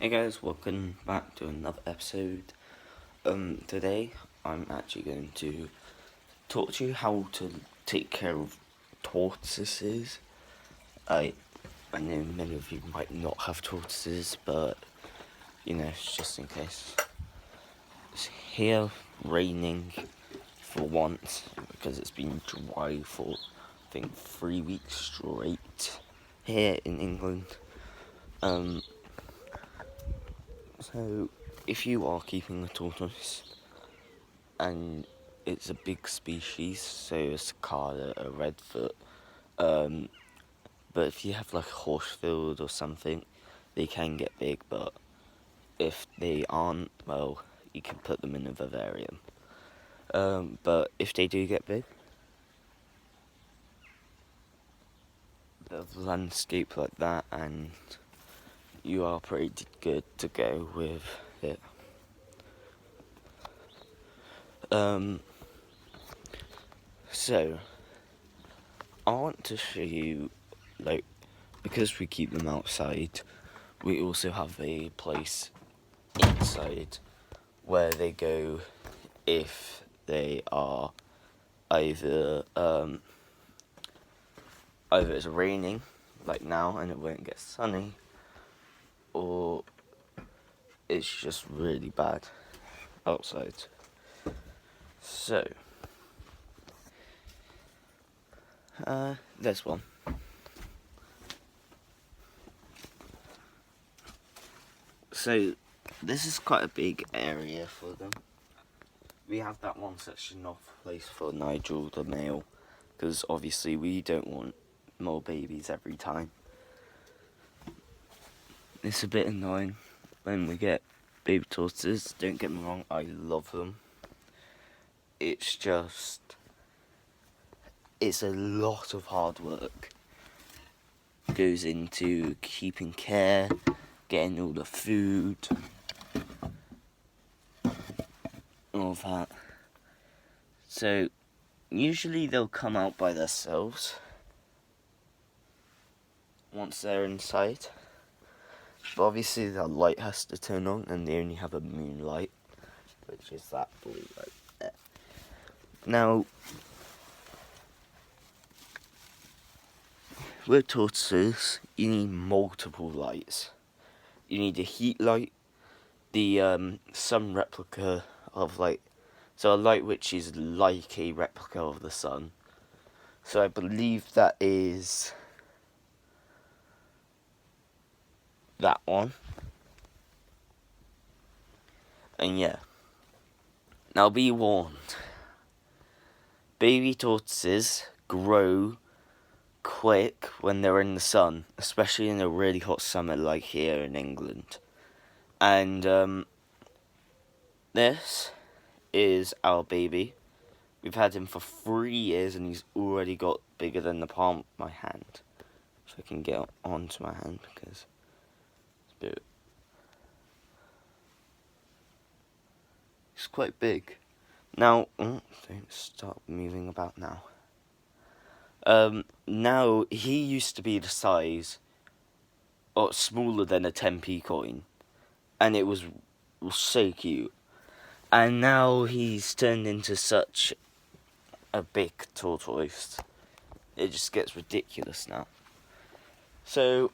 Hey guys, welcome back to another episode. Today I'm actually going to talk to you how to take care of tortoises. I know many of you might not have tortoises, but it's just in case. It's here raining for once because it's been dry for I think 3 weeks straight here in England. So, if you are keeping a tortoise, and it's a big species, so a cicada, a redfoot, but if you have like a horsefield or something, they can get big, but if they aren't, well, you can put them in a vivarium. But if they do get big, the landscape like that, and you are pretty good to go with it. So, I want to show you, because we keep them outside, we also have a place inside where they go if they are either it's raining, like now, and it won't get sunny, or it's just really bad outside. So, there's one. So, this is quite a big area for them. We have that one section off place for Nigel, the male, because obviously we don't want more babies every time. It's a bit annoying when we get baby tortoises. Don't get me wrong, I love them. It's a lot of hard work. Goes into keeping care, getting all the food, all of that. So, usually they'll come out by themselves once they're inside. But obviously the light has to turn on, and they only have a moonlight, which is that blue light there. Now, with tortoises, you need multiple lights. You need a heat light, the sun replica of so a light which is like a replica of the sun. So I believe that is that one. And yeah. Now be warned. Baby tortoises grow quick when they're in the sun, especially in a really hot summer like here in England. And this is our baby. We've had him for 3 years and he's already got bigger than the palm of my hand. If I can get onto my hand because it's quite big. Now, don't stop moving about now. Now he used to be the size, or smaller than a 10p coin, and it was so cute. And now he's turned into such a big tortoise. It just gets ridiculous now. So,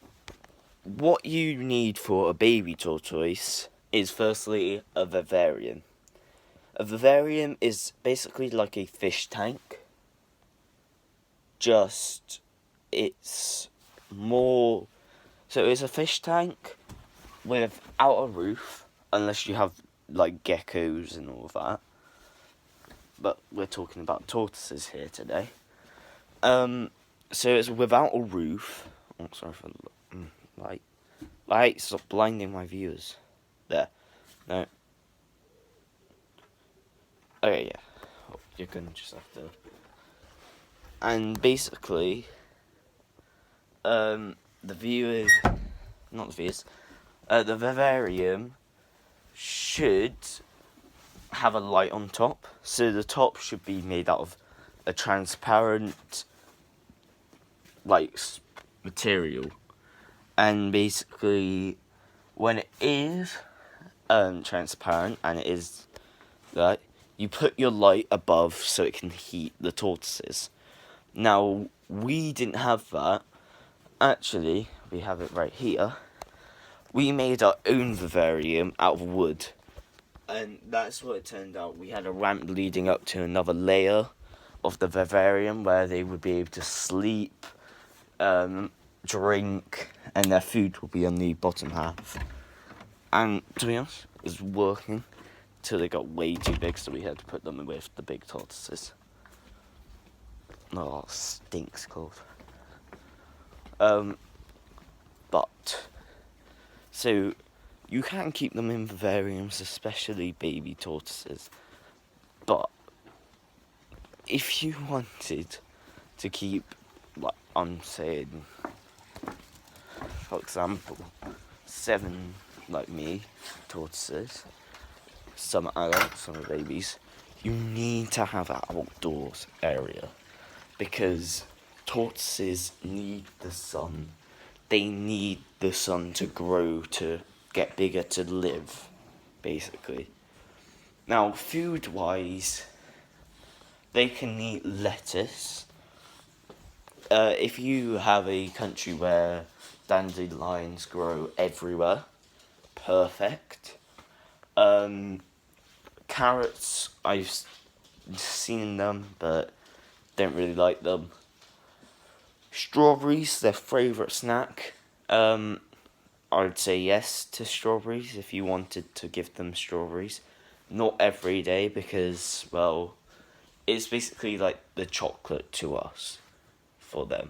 what you need for a baby tortoise is firstly a vivarium. A vivarium is basically like a fish tank. Just, it's more... So it's a fish tank without a roof, unless you have like geckos and all of that. But we're talking about tortoises here today. So it's without a roof. Oh, sorry for the light. Stop blinding my viewers. There. No. Okay, yeah. You're gonna just have to. And basically, the vivarium should have a light on top. So the top should be made out of a transparent, material. And basically, when it is transparent and it is like, you put your light above so it can heat the tortoises. Now, we didn't have that. Actually, we have it right here. We made our own vivarium out of wood. And that's what it turned out. We had a ramp leading up to another layer of the vivarium where they would be able to sleep, drink, and their food will be on the bottom half. And to be honest, it was working till they got way too big, so we had to put them with the big tortoises. Oh, stinks cold. But so you can keep them in vivariums, especially baby tortoises. But if you wanted to keep, like I'm saying, for example, 7 like me tortoises, some adults, some are babies, you need to have an outdoors area because tortoises need the sun. They need the sun to grow, to get bigger, to live, basically. Now, food-wise, they can eat lettuce. If you have a country where dandelions grow everywhere, perfect. Carrots, I've seen them, but don't really like them. Strawberries, their favourite snack. I would say yes to strawberries if you wanted to give them strawberries. Not every day because, well, it's basically like the chocolate to us for them.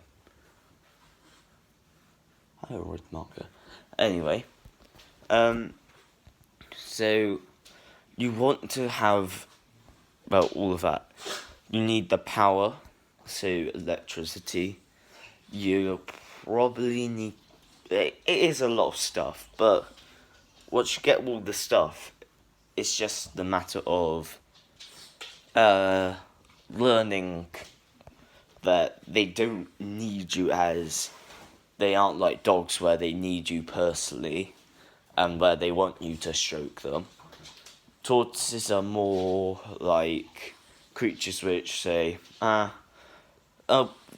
I have a red marker. Anyway, so you want to have, well, all of that. You need the power, so electricity. You probably need, it is a lot of stuff, but once you get all the stuff, it's just the matter of learning that they don't need you, as they aren't like dogs where they need you personally and where they want you to stroke them. Tortoises are more like creatures which say,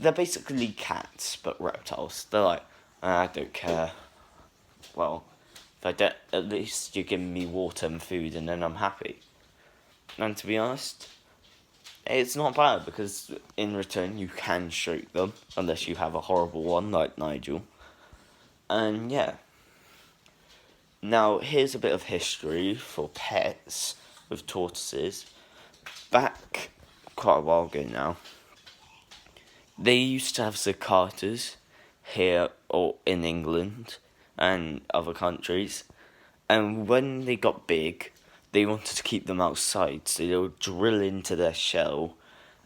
they're basically cats but reptiles. They're like, I don't care. Well, if I don't, at least you're giving me water and food and then I'm happy. And to be honest, it's not bad because in return you can stroke them unless you have a horrible one like Nigel. And yeah. Now here's a bit of history for pets with tortoises. Back quite a while ago now, they used to have cicadas here or in England and other countries, and when they got big, they wanted to keep them outside, so they would drill into their shell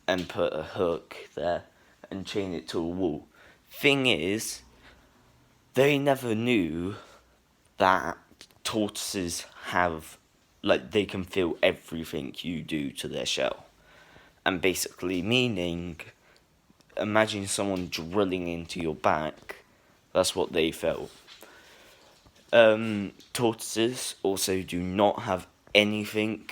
and put a hook there and chain it to a wall. Thing is, they never knew that tortoises have, like, they can feel everything you do to their shell. And basically meaning, imagine someone drilling into your back, that's what they felt. Tortoises also do not have anything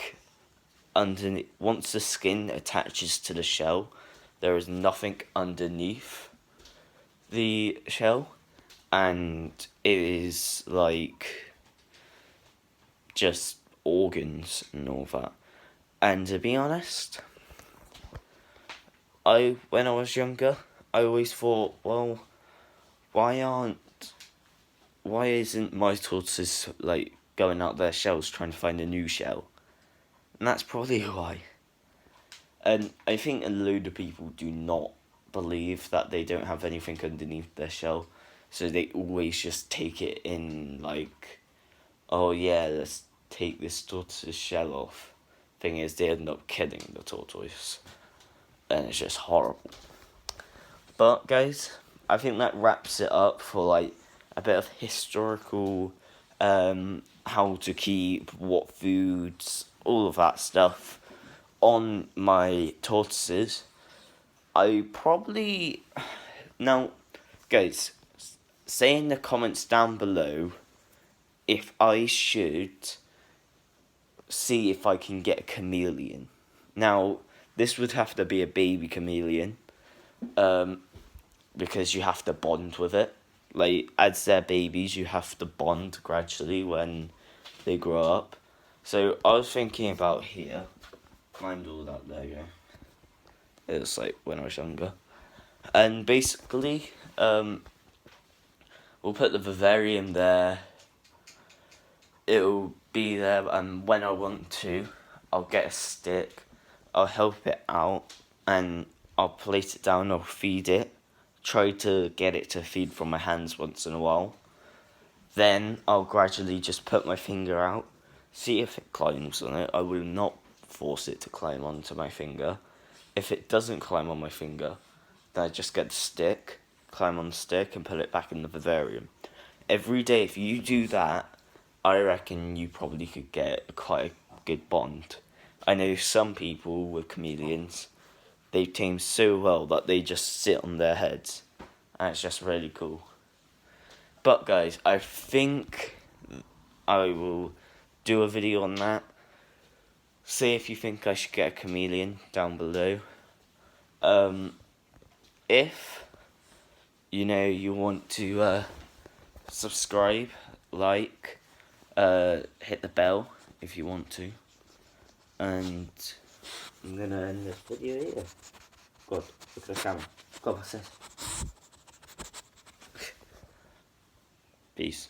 underneath. Once the skin attaches to the shell, there is nothing underneath the shell, and it is like just organs and all that. And to be honest, when I was younger, I always thought, well, why isn't my tortoises like going out their shells trying to find a new shell? And that's probably why. And I think a load of people do not believe that they don't have anything underneath their shell, so they always just take it in like, oh yeah, let's take this tortoise's shell off. Thing is, they end up killing the tortoise, and it's just horrible. But guys, I think that wraps it up for like a bit of historical, how to keep, what foods, all of that stuff on my tortoises. I probably, now guys, say in the comments down below if I should see if I can get a chameleon. Now, this would have to be a baby chameleon, because you have to bond with it. Like, as they're babies, you have to bond gradually when they grow up. So, I was thinking about here. Mind all that, there you go. It was like when I was younger. And basically, we'll put the vivarium there. It'll be there, and when I want to, I'll get a stick, I'll help it out, and I'll place it down, I'll feed it, try to get it to feed from my hands once in a while. Then I'll gradually just put my finger out, see if it climbs on it. I will not force it to climb onto my finger. If it doesn't climb on my finger, then I just get the stick, climb on the stick, and put it back in the vivarium. Every day, if you do that, I reckon you probably could get quite a good bond. I know some people with chameleons, they tame so well that they just sit on their heads, and it's just really cool. But guys, I think I will do a video on that. Say if you think I should get a chameleon down below. If you want to subscribe, like, hit the bell if you want to, and I'm gonna end this video here. God, look at the camera. God, what's this? Peace.